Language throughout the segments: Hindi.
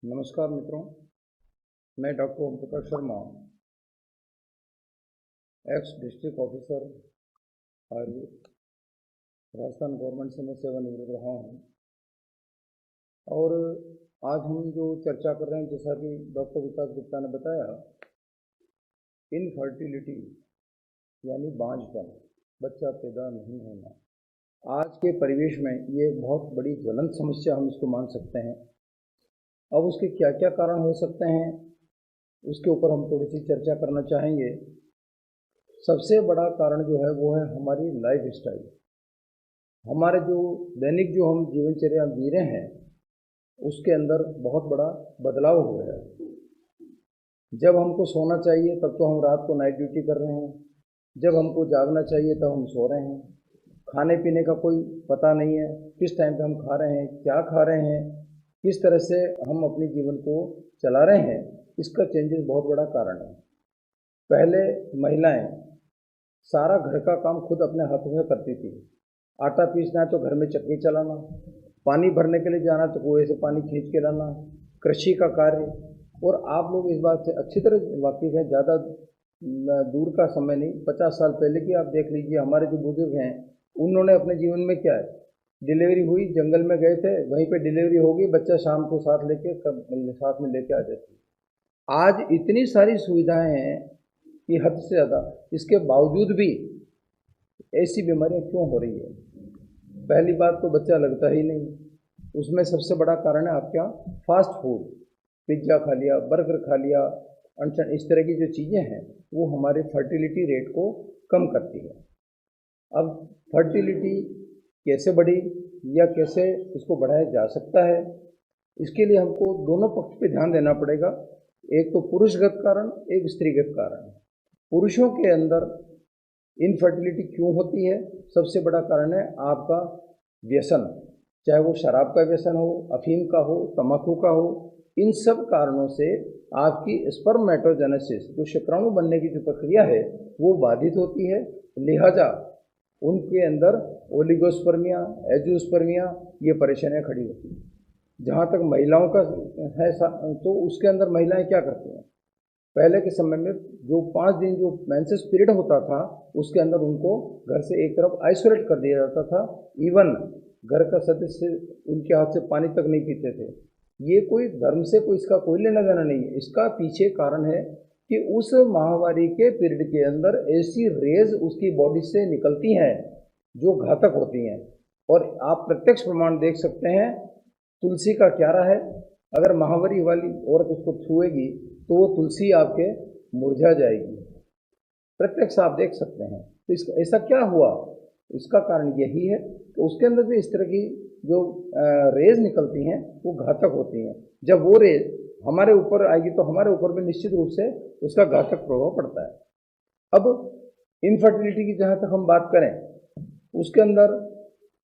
नमस्कार मित्रों, मैं doctor Om Prakash Sharma, ex district officer Ayurveda, Rajasthan government से मैं सेवानिवृत्त रहा हूँ। और आज हम जो चर्चा कर रहे हैं, जैसा कि डॉक्टर विकास गुप्ता ने बताया, इनफर्टिलिटी यानी बांझपन, बच्चा पैदा नहीं होना। आज के परिवेश में ये बहुत बड़ी ज्वलंत समस्या हम इसको मान सकते हैं। अब उसके क्या क्या कारण हो सकते हैं, उसके ऊपर हम थोड़ी सी चर्चा करना चाहेंगे। सबसे बड़ा कारण जो है वो है हमारी लाइफ स्टाइल। हमारे जो दैनिक जो हम जीवनचर्या जी रहे हैं उसके अंदर बहुत बड़ा बदलाव हो गया है। जब हमको सोना चाहिए तब तो हम रात को नाइट ड्यूटी कर रहे हैं, जब हमको जागना चाहिए तब हम सो रहे हैं। खाने पीने का कोई पता नहीं है, किस टाइम पे हम खा रहे हैं, क्या खा रहे हैं, किस तरह से हम अपने जीवन को चला रहे हैं, इसका चेंजेस बहुत बड़ा कारण है। पहले महिलाएं सारा घर का काम खुद अपने हाथों में करती थी। आटा पीसना है तो घर में चक्की चलाना, पानी भरने के लिए जाना तो कुएं से पानी खींच के लाना, कृषि का कार्य। और आप लोग इस बात से अच्छी तरह वाकिफ हैं, ज़्यादा दूर का समय नहीं, 50 साल पहले की आप देख लीजिए। हमारे जो बुजुर्ग हैं उन्होंने अपने जीवन में क्या है, डिलीवरी हुई, जंगल में गए थे, वहीं पे डिलीवरी हो गई, बच्चा शाम को साथ में लेके आ जाती। आज इतनी सारी सुविधाएं हैं कि हद से ज़्यादा, इसके बावजूद भी ऐसी बीमारियां क्यों हो रही है? पहली बात तो बच्चा लगता ही नहीं। उसमें सबसे बड़ा कारण है आपका फास्ट फूड। पिज्ज़ा खा लिया, बर्गर खा लिया, अनशन, इस तरह की जो चीज़ें हैं वो हमारे फर्टिलिटी रेट को कम करती है। अब फर्टिलिटी कैसे बढ़ी या कैसे इसको बढ़ाया जा सकता है, इसके लिए हमको दोनों पक्ष पे ध्यान देना पड़ेगा। एक तो पुरुषगत कारण, एक स्त्रीगत कारण। पुरुषों के अंदर इनफर्टिलिटी क्यों होती है? सबसे बड़ा कारण है आपका व्यसन, चाहे वो शराब का व्यसन हो, अफीम का हो, तंबाकू का हो। इन सब कारणों से आपकी स्पर्मेटोजेनेसिस, जो शुक्राणु बनने की जो प्रक्रिया है, वो बाधित होती है। लिहाजा उनके अंदर ओलिगोस्पर्मिया, एजियोस्पर्मिया, ये परेशानियां खड़ी होती हैं। जहाँ तक महिलाओं का है तो उसके अंदर महिलाएं क्या करती हैं? पहले के समय में जो 5 दिन जो मेंसेस पीरियड होता था, उसके अंदर उनको घर से एक तरफ आइसोलेट कर दिया जाता था। इवन घर का सदस्य उनके हाथ से पानी तक नहीं पीते थे। ये कोई धर्म से कोई इसका कोई लेना देना नहीं है। इसका पीछे कारण है कि उस माहवारी के पीरियड के अंदर ऐसी रेज उसकी बॉडी से निकलती हैं जो घातक होती हैं। और आप प्रत्यक्ष प्रमाण देख सकते हैं, तुलसी का क्यारा है, अगर माहवारी वाली औरत उसको छुएगी तो वो तुलसी आपके मुरझा जाएगी। प्रत्यक्ष आप देख सकते हैं। तो इसका ऐसा क्या हुआ? इसका कारण यही है कि उसके अंदर भी इस तरह की जो रेज निकलती हैं वो घातक होती हैं। जब वो रेज हमारे ऊपर आएगी तो हमारे ऊपर भी निश्चित रूप से उसका घातक प्रभाव पड़ता है। अब इनफर्टिलिटी की जहाँ तक हम बात करें, उसके अंदर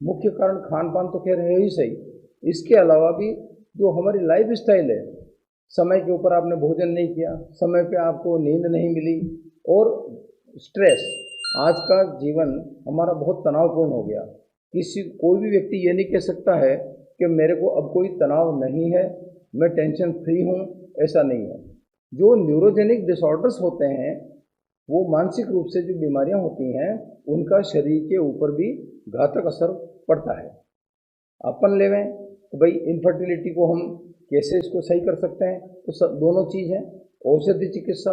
मुख्य कारण खान पान तो खैर है ही सही, इसके अलावा भी जो हमारी लाइफ स्टाइल है, समय के ऊपर आपने भोजन नहीं किया, समय पे आपको नींद नहीं मिली, और स्ट्रेस। आज का जीवन हमारा बहुत तनावपूर्ण हो गया। कोई भी व्यक्ति ये नहीं कह सकता है कि मेरे को अब कोई तनाव नहीं है, मैं टेंशन फ्री हूँ, ऐसा नहीं है। जो न्यूरोजेनिक डिसऑर्डर्स होते हैं, वो मानसिक रूप से जो बीमारियां होती हैं, उनका शरीर के ऊपर भी घातक असर पड़ता है। अपन लेवें तो भाई इनफर्टिलिटी को हम कैसे इसको सही कर सकते हैं, तो दोनों चीज़ हैं। औषधि चिकित्सा,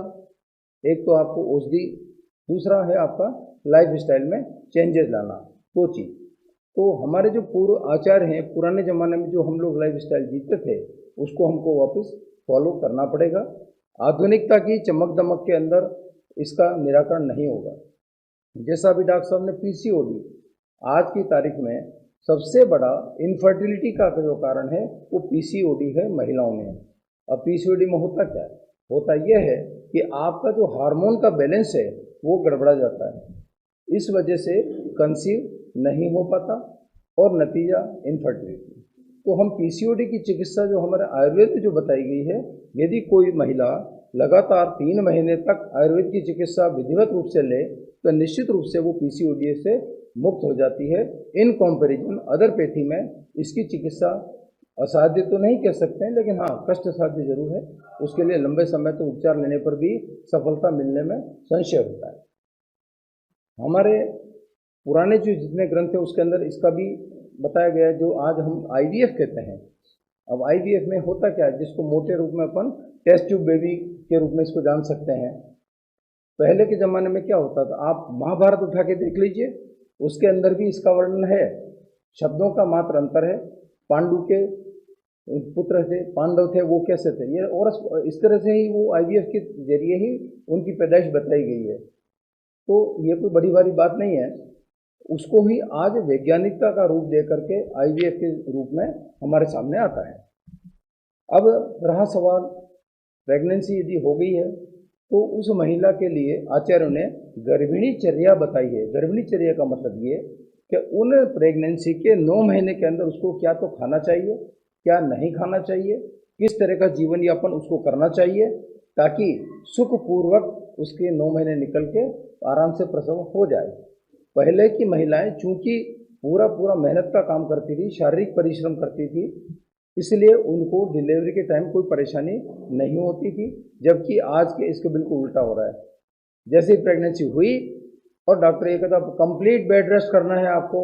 एक तो आपको औषधि, दूसरा है आपका लाइफ स्टाइल में चेंजेस लाना, दो चीज़। तो हमारे जो पूर्व आचार्य हैं, पुराने ज़माने में जो हम लोग लाइफ स्टाइल जीते थे, उसको हमको वापस फॉलो करना पड़ेगा। आधुनिकता की चमक दमक के अंदर इसका निराकरण नहीं होगा। जैसा अभी डॉक्टर साहब ने पीसीओडी, आज की तारीख में सबसे बड़ा इनफर्टिलिटी का जो कारण है वो पीसीओडी है महिलाओं में। अब पीसीओडी में होता क्या है? होता यह है कि आपका जो हार्मोन का बैलेंस है वो गड़बड़ा जाता है। इस वजह से कंसीव नहीं हो पाता और नतीजा इनफर्टिलिटी। तो हम पीसीओडी की चिकित्सा जो हमारे आयुर्वेद में जो बताई गई है, यदि कोई महिला लगातार 3 महीने तक आयुर्वेद की चिकित्सा विधिवत रूप से ले तो निश्चित रूप से वो पीसीओडी से मुक्त हो जाती है। इन कंपैरिजन अदरपैथी में इसकी चिकित्सा असाध्य तो नहीं कह सकते हैं, लेकिन हाँ कष्ट साध्य जरूर है। उसके लिए लंबे समय तक उपचार लेने पर भी सफलता मिलने में संशय होता है। हमारे पुराने जो जितने ग्रंथ हैं उसके अंदर इसका भी बताया गया है, जो आज हम IVF कहते हैं। अब IVF में होता क्या है, जिसको मोटे रूप में अपन टेस्ट ट्यूब बेबी के रूप में इसको जान सकते हैं। पहले के ज़माने में क्या होता था, आप महाभारत उठा के देख लीजिए, उसके अंदर भी इसका वर्णन है। शब्दों का मात्र अंतर है। पांडु के पुत्र थे, पांडव थे, वो कैसे थे, ये और इस तरह से ही वो IVF के जरिए ही उनकी पैदाइश बताई गई है। तो ये कोई बड़ी भारी बात नहीं है। उसको ही आज वैज्ञानिकता का रूप दे करके IVF के रूप में हमारे सामने आता है। अब रहा सवाल, प्रेगनेंसी यदि हो गई है तो उस महिला के लिए आचार्यों ने गर्भिणी चर्या बताई है। गर्भिणी चर्या का मतलब ये कि उन प्रेगनेंसी के 9 महीने के अंदर उसको क्या तो खाना चाहिए, क्या नहीं खाना चाहिए, किस तरह का जीवन यापन उसको करना चाहिए, ताकि सुखपूर्वक उसके 9 महीने निकल के आराम से प्रसव हो जाए। पहले की महिलाएं चूंकि पूरा पूरा मेहनत का काम करती थी, शारीरिक परिश्रम करती थी, इसलिए उनको डिलीवरी के टाइम कोई परेशानी नहीं होती थी, जबकि आज के इसके बिल्कुल उल्टा हो रहा है। जैसे ही प्रेगनेंसी हुई और डॉक्टर ये कहता कंप्लीट बेड रेस्ट करना है आपको,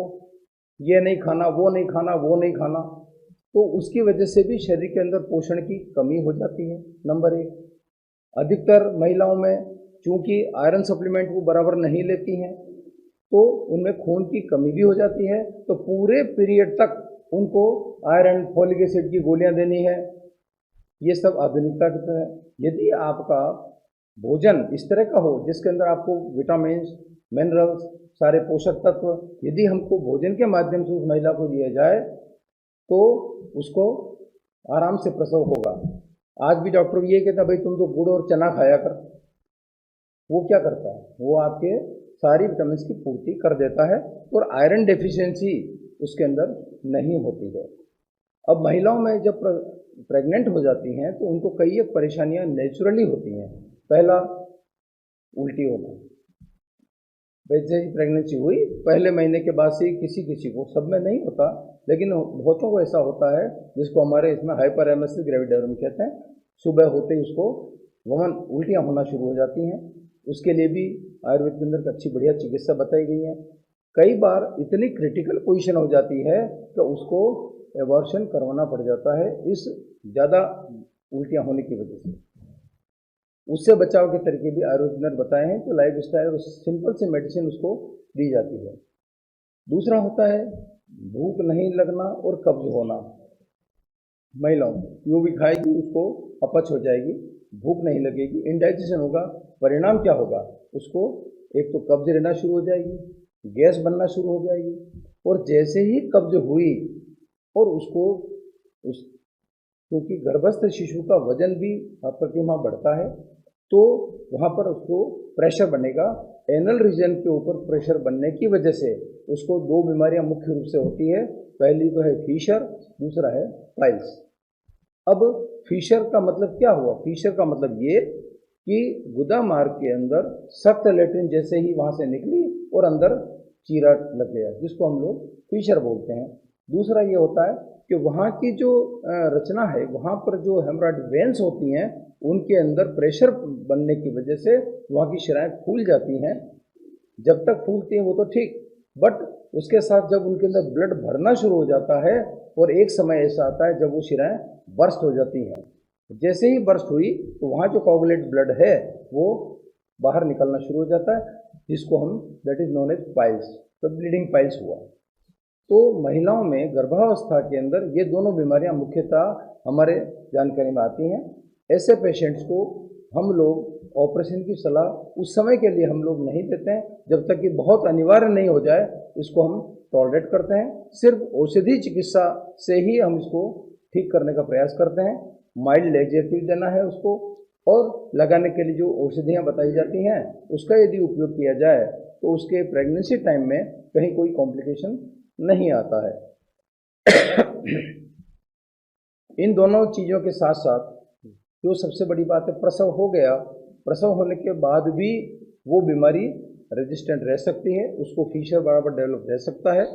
ये नहीं खाना, वो नहीं खाना, वो नहीं खाना, तो उसकी वजह से भी शरीर के अंदर पोषण की कमी हो जाती है। नंबर 1, अधिकतर महिलाओं में चूंकि आयरन सप्लीमेंट वो बराबर नहीं लेती हैं, तो उनमें खून की कमी भी हो जाती है। तो पूरे पीरियड तक उनको आयरन, फोलिक एसिड की गोलियां देनी है। ये सब आधुनिकता की तरह है। यदि आपका भोजन इस तरह का हो जिसके अंदर आपको विटामिन, मिनरल्स, सारे पोषक तत्व यदि हमको भोजन के माध्यम से उस महिला को दिया जाए तो उसको आराम से प्रसव होगा। आज भी डॉक्टर ये कहता है भाई तुम तो गुड़ और चना खाया कर। वो क्या करता है, वो आपके सारी विटामिन की पूर्ति कर देता है और आयरन डेफिशिएंसी उसके अंदर नहीं होती है। अब महिलाओं में जब प्रेग्नेंट हो जाती हैं तो उनको कई एक परेशानियां नेचुरली होती हैं। पहला, उल्टी होना। वैसे ही प्रेगनेंसी हुई पहले महीने के बाद से किसी किसी को, सब में नहीं होता लेकिन बहुतों को ऐसा होता है, जिसको हमारे इसमें हाइपर एमेसिव ग्रेविडेरियम कहते हैं। सुबह होते ही उसको वमन उल्टियाँ होना शुरू हो जाती हैं। उसके लिए भी आयुर्वेद के अंदर अच्छी बढ़िया चिकित्सा बताई गई है। कई बार इतनी क्रिटिकल पोजीशन हो जाती है तो उसको एबॉर्शन करवाना पड़ जाता है, इस ज़्यादा उल्टियाँ होने की वजह से। उससे बचाव के तरीके भी आयुर्वेद ने बताए हैं, तो लाइफ स्टाइल और सिंपल से मेडिसिन उसको दी जाती है। दूसरा होता है भूख नहीं लगना और कब्ज होना। महिलाओं को जो भी खाएगी उसको अपच हो जाएगी, भूख नहीं लगेगी, इंडाइजेशन होगा। परिणाम क्या होगा, उसको एक तो कब्ज रहना शुरू हो जाएगी, गैस बनना शुरू हो जाएगी। और जैसे ही कब्ज हुई और उसको क्योंकि गर्भस्थ शिशु का वजन भी प्रतिमाह बढ़ता है, तो वहाँ पर उसको प्रेशर बनेगा। एनल रीजन के ऊपर प्रेशर बनने की वजह से उसको 2 बीमारियां मुख्य रूप से होती है। पहली तो है फीशर, दूसरा है पाइल्स। अब फीशर का मतलब क्या हुआ, फीशर का मतलब ये कि गुदा मार्ग के अंदर सख्त लेट्रिन जैसे ही वहाँ से निकली और अंदर चीरा लग गया, जिसको हम लोग फीशर बोलते हैं। दूसरा ये होता है कि वहाँ की जो रचना है, वहाँ पर जो हेमोरॉइड वेन्स होती हैं, उनके अंदर प्रेशर बनने की वजह से वहाँ की शिराएं फूल जाती हैं। जब तक फूलती हैं वो तो ठीक, बट उसके साथ जब उनके अंदर ब्लड भरना शुरू हो जाता है और एक समय ऐसा आता है जब वो शिराएं बर्स्ट हो जाती हैं। जैसे ही बर्स्ट हुई तो वहाँ जो कोगुलेट ब्लड है वो बाहर निकलना शुरू हो जाता है, जिसको हम that is known as piles. तो ब्लीडिंग पाइल्स हुआ। तो महिलाओं में गर्भावस्था के अंदर ये दोनों बीमारियां मुख्यतः हमारे जानकारी में आती हैं। ऐसे पेशेंट्स को हम लोग ऑपरेशन की सलाह उस समय के लिए हम लोग नहीं देते हैं, जब तक कि बहुत अनिवार्य नहीं हो जाए इसको हम टॉलरेट करते हैं। सिर्फ औषधि चिकित्सा से ही हम इसको ठीक करने का प्रयास करते हैं। माइल्ड लेजेटिव देना है उसको, और लगाने के लिए जो औषधियाँ बताई जाती हैं उसका यदि उपयोग किया जाए तो उसके प्रेगनेंसी टाइम में कहीं कोई कॉम्प्लिकेशन नहीं आता है। इन दोनों चीज़ों के साथ साथ जो सबसे बड़ी बात है, प्रसव हो गया, प्रसव होने के बाद भी वो बीमारी रेजिस्टेंट रह सकती है, उसको फीशर बराबर डेवलप रह सकता है।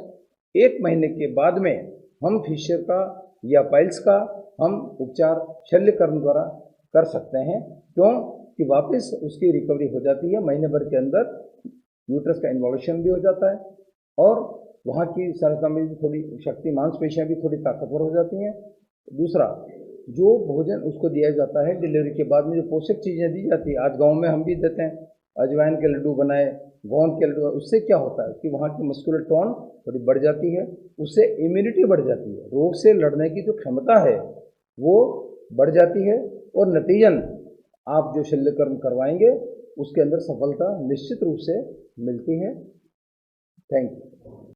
1 महीने के बाद में हम फीशर का या पाइल्स का हम उपचार शल्यकर्म द्वारा कर सकते हैं। क्यों कि वापस उसकी रिकवरी हो जाती है, महीने भर के अंदर यूट्रस का इन्वॉल्यूशन भी हो जाता है और वहाँ की संरचना में भी थोड़ी शक्ति, मांसपेशियाँ भी थोड़ी ताकतवर हो जाती हैं। दूसरा, जो भोजन उसको दिया जाता है डिलीवरी के बाद में, जो पोषक चीज़ें दी जाती है, आज गांव में हम भी देते हैं, अजवाइन के लड्डू बनाए, गोंद के लड्डू, उससे क्या होता है कि वहाँ की मस्कुलर टोन थोड़ी बढ़ जाती है, उससे इम्यूनिटी बढ़ जाती है, रोग से लड़ने की जो क्षमता है वो बढ़ जाती है और नतीजन आप जो शल्यकर्म करवाएंगे उसके अंदर सफलता निश्चित रूप से मिलती है। Thank you.